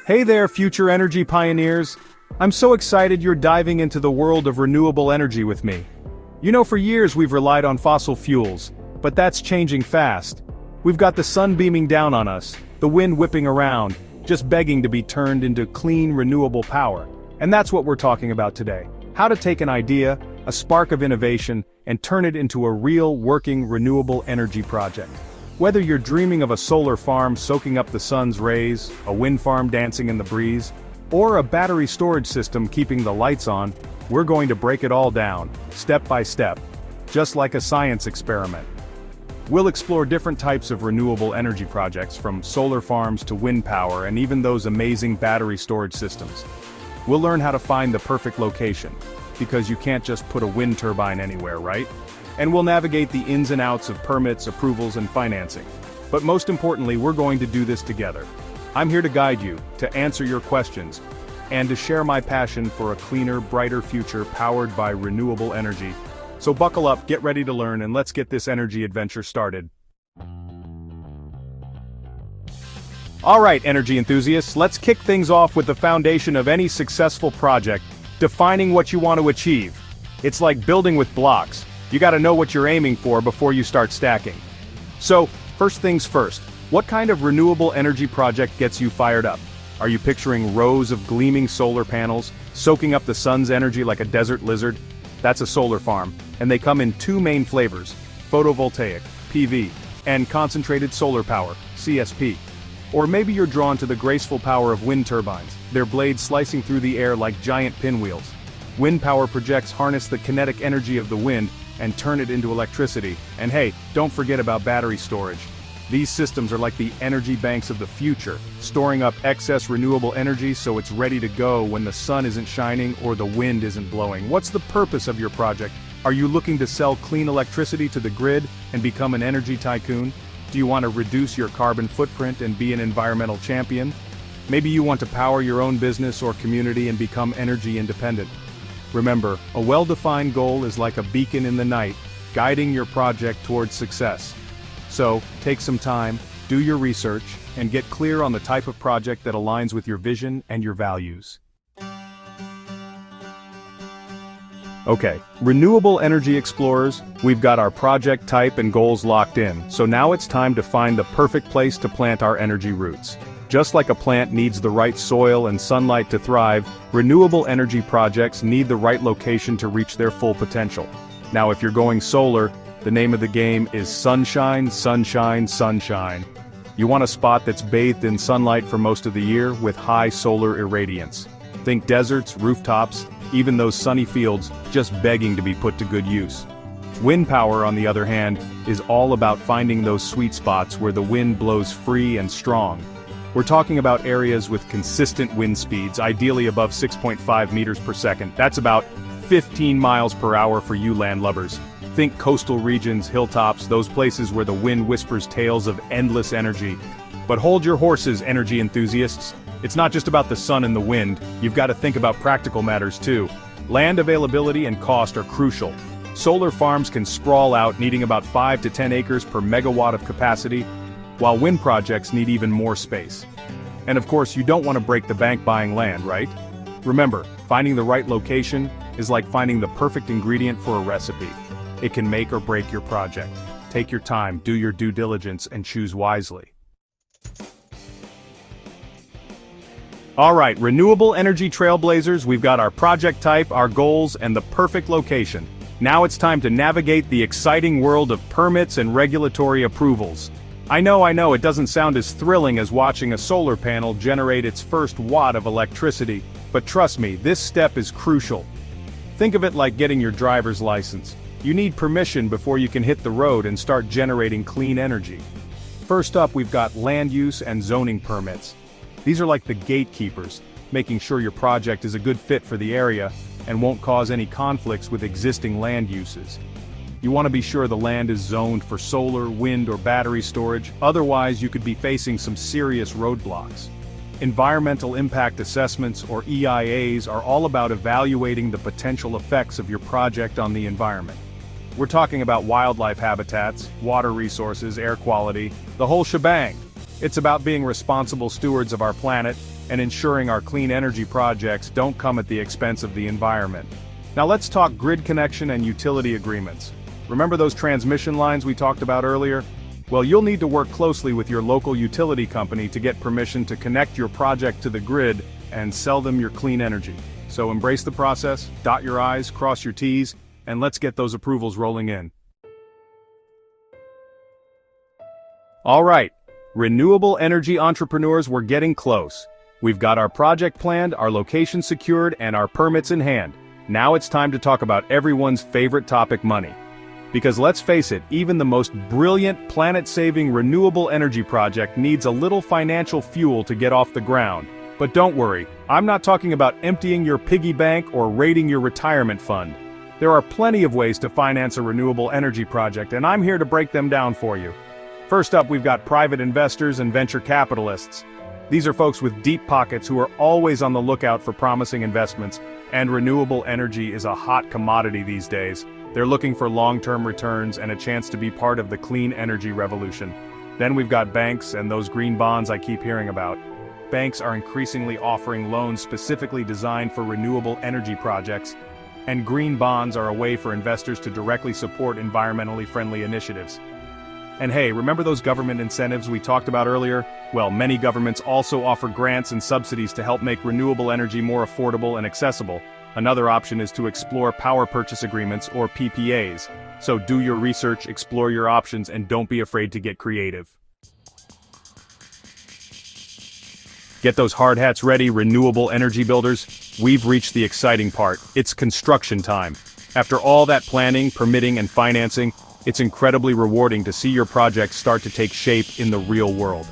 Hey there, future energy pioneers! I'm so excited you're diving into the world of renewable energy with me. You know, for years we've relied on fossil fuels, but that's changing fast. We've got the sun beaming down on us, the wind whipping around, just begging to be turned into clean, renewable power. And that's what we're talking about today. How to take an idea, a spark of innovation, and turn it into a real, working, renewable energy project. Whether you're dreaming of a solar farm soaking up the sun's rays, a wind farm dancing in the breeze, or a battery storage system keeping the lights on, we're going to break it all down, step by step, just like a science experiment. We'll explore different types of renewable energy projects, from solar farms to wind power and even those amazing battery storage systems. We'll learn how to find the perfect location, because you can't just put a wind turbine anywhere, right? And we'll navigate the ins and outs of permits, approvals, and financing. But most importantly, we're going to do this together. I'm here to guide you, to answer your questions, and to share my passion for a cleaner, brighter future powered by renewable energy. So buckle up, get ready to learn, and let's get this energy adventure started. Alright, energy enthusiasts, let's kick things off with the foundation of any successful project: defining what you want to achieve. It's like building with blocks. You gotta know what you're aiming for before you start stacking. So, first things first, what kind of renewable energy project gets you fired up? Are you picturing rows of gleaming solar panels, soaking up the sun's energy like a desert lizard? That's a solar farm, and they come in two main flavors: photovoltaic, PV, and concentrated solar power, CSP. Or maybe you're drawn to the graceful power of wind turbines, their blades slicing through the air like giant pinwheels. Wind power projects harness the kinetic energy of the wind and turn it into electricity. And hey, don't forget about battery storage. These systems are like the energy banks of the future, storing up excess renewable energy so it's ready to go when the sun isn't shining or the wind isn't blowing. What's the purpose of your project? Are you looking to sell clean electricity to the grid and become an energy tycoon? Do you want to reduce your carbon footprint and be an environmental champion? Maybe you want to power your own business or community and become energy independent. Remember, a well-defined goal is like a beacon in the night, guiding your project towards success. So, take some time, do your research, and get clear on the type of project that aligns with your vision and your values. Okay, renewable energy explorers, we've got our project type and goals locked in, so now it's time to find the perfect place to plant our energy roots. Just like a plant needs the right soil and sunlight to thrive, renewable energy projects need the right location to reach their full potential. Now, if you're going solar, the name of the game is sunshine, sunshine, sunshine. You want a spot that's bathed in sunlight for most of the year with high solar irradiance. Think deserts, rooftops, even those sunny fields just begging to be put to good use. Wind power, on the other hand, is all about finding those sweet spots where the wind blows free and strong. We're talking about areas with consistent wind speeds, ideally above 6.5 meters per second. That's about 15 miles per hour for you landlubbers. Think coastal regions, hilltops, those places where the wind whispers tales of endless energy. But hold your horses, energy enthusiasts. It's not just about the sun and the wind, you've got to think about practical matters too. Land availability and cost are crucial. Solar farms can sprawl out, needing about 5 to 10 acres per megawatt of capacity, while wind projects need even more space. And of course, you don't want to break the bank buying land, right? Remember, finding the right location is like finding the perfect ingredient for a recipe. It can make or break your project. Take your time, do your due diligence, and choose wisely. Alright, renewable energy trailblazers, we've got our project type, our goals, and the perfect location. Now it's time to navigate the exciting world of permits and regulatory approvals. I know, it doesn't sound as thrilling as watching a solar panel generate its first watt of electricity, but trust me, this step is crucial. Think of it like getting your driver's license. You need permission before you can hit the road and start generating clean energy. First up, we've got land use and zoning permits. These are like the gatekeepers, making sure your project is a good fit for the area and won't cause any conflicts with existing land uses. You want to be sure the land is zoned for solar, wind, or battery storage, otherwise you could be facing some serious roadblocks. Environmental impact assessments, or EIAs, are all about evaluating the potential effects of your project on the environment. We're talking about wildlife habitats, water resources, air quality, the whole shebang. It's about being responsible stewards of our planet and ensuring our clean energy projects don't come at the expense of the environment. Now let's talk grid connection and utility agreements. Remember those transmission lines we talked about earlier? Well, you'll need to work closely with your local utility company to get permission to connect your project to the grid and sell them your clean energy. So embrace the process, dot your I's, cross your T's, and let's get those approvals rolling in. All right, renewable energy entrepreneurs, we're getting close. We've got our project planned, our location secured, and our permits in hand. Now it's time to talk about everyone's favorite topic, money. Because let's face it, even the most brilliant, planet-saving renewable energy project needs a little financial fuel to get off the ground. But don't worry, I'm not talking about emptying your piggy bank or raiding your retirement fund. There are plenty of ways to finance a renewable energy project, and I'm here to break them down for you. First up, we've got private investors and venture capitalists. These are folks with deep pockets who are always on the lookout for promising investments, and renewable energy is a hot commodity these days. They're looking for long-term returns and a chance to be part of the clean energy revolution. Then we've got banks and those green bonds I keep hearing about. Banks are increasingly offering loans specifically designed for renewable energy projects, and green bonds are a way for investors to directly support environmentally friendly initiatives. And hey, remember those government incentives we talked about earlier? Well, many governments also offer grants and subsidies to help make renewable energy more affordable and accessible. Another option is to explore power purchase agreements or PPAs. So do your research, explore your options, and don't be afraid to get creative. Get those hard hats ready, renewable energy builders. We've reached the exciting part. It's construction time. After all that planning, permitting, and financing, it's incredibly rewarding to see your project start to take shape in the real world.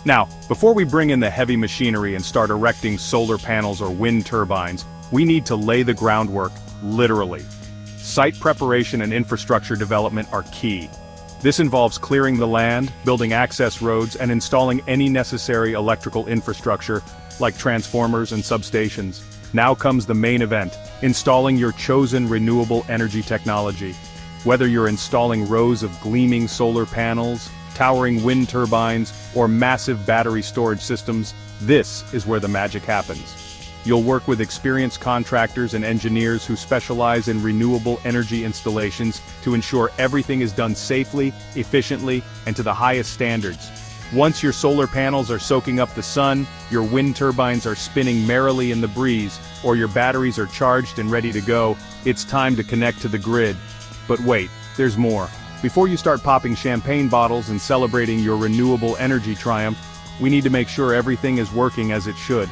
Now, before we bring in the heavy machinery and start erecting solar panels or wind turbines, we need to lay the groundwork, literally. Site preparation and infrastructure development are key. This involves clearing the land, building access roads, and installing any necessary electrical infrastructure, like transformers and substations. Now comes the main event, installing your chosen renewable energy technology. Whether you're installing rows of gleaming solar panels, towering wind turbines, or massive battery storage systems, this is where the magic happens. You'll work with experienced contractors and engineers who specialize in renewable energy installations to ensure everything is done safely, efficiently, and to the highest standards. Once your solar panels are soaking up the sun, your wind turbines are spinning merrily in the breeze, or your batteries are charged and ready to go, it's time to connect to the grid. But wait, there's more. Before you start popping champagne bottles and celebrating your renewable energy triumph, we need to make sure everything is working as it should.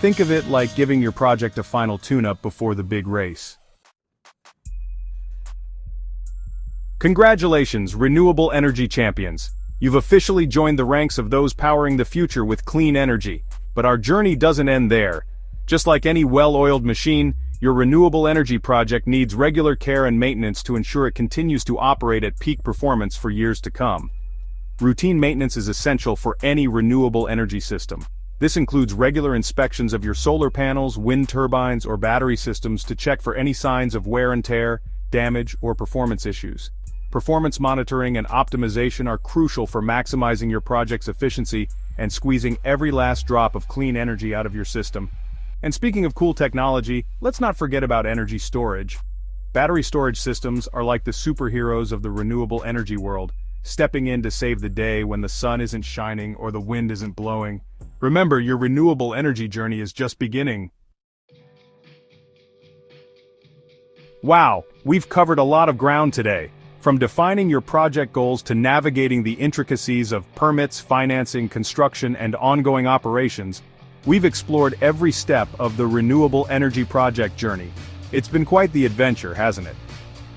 Think of it like giving your project a final tune-up before the big race. Congratulations, renewable energy champions! You've officially joined the ranks of those powering the future with clean energy. But our journey doesn't end there. Just like any well-oiled machine, your renewable energy project needs regular care and maintenance to ensure it continues to operate at peak performance for years to come. Routine maintenance is essential for any renewable energy system. This includes regular inspections of your solar panels, wind turbines, or battery systems to check for any signs of wear and tear, damage, or performance issues. Performance monitoring and optimization are crucial for maximizing your project's efficiency and squeezing every last drop of clean energy out of your system. And speaking of cool technology, let's not forget about energy storage. Battery storage systems are like the superheroes of the renewable energy world, stepping in to save the day when the sun isn't shining or the wind isn't blowing. Remember, your renewable energy journey is just beginning. Wow, we've covered a lot of ground today. From defining your project goals to navigating the intricacies of permits, financing, construction, and ongoing operations, we've explored every step of the renewable energy project journey. It's been quite the adventure, hasn't it?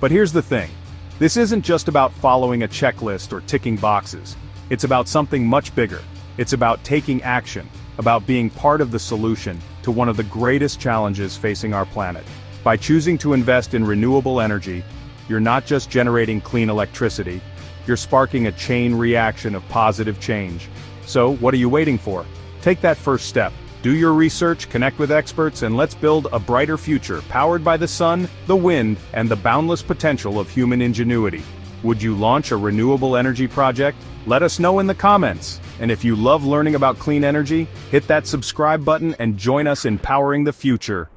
But here's the thing. This isn't just about following a checklist or ticking boxes. It's about something much bigger. It's about taking action, about being part of the solution to one of the greatest challenges facing our planet. By choosing to invest in renewable energy, you're not just generating clean electricity, you're sparking a chain reaction of positive change. So, what are you waiting for? Take that first step. Do your research, connect with experts, and let's build a brighter future powered by the sun, the wind, and the boundless potential of human ingenuity. Would you launch a renewable energy project? Let us know in the comments. And if you love learning about clean energy, hit that subscribe button and join us in powering the future.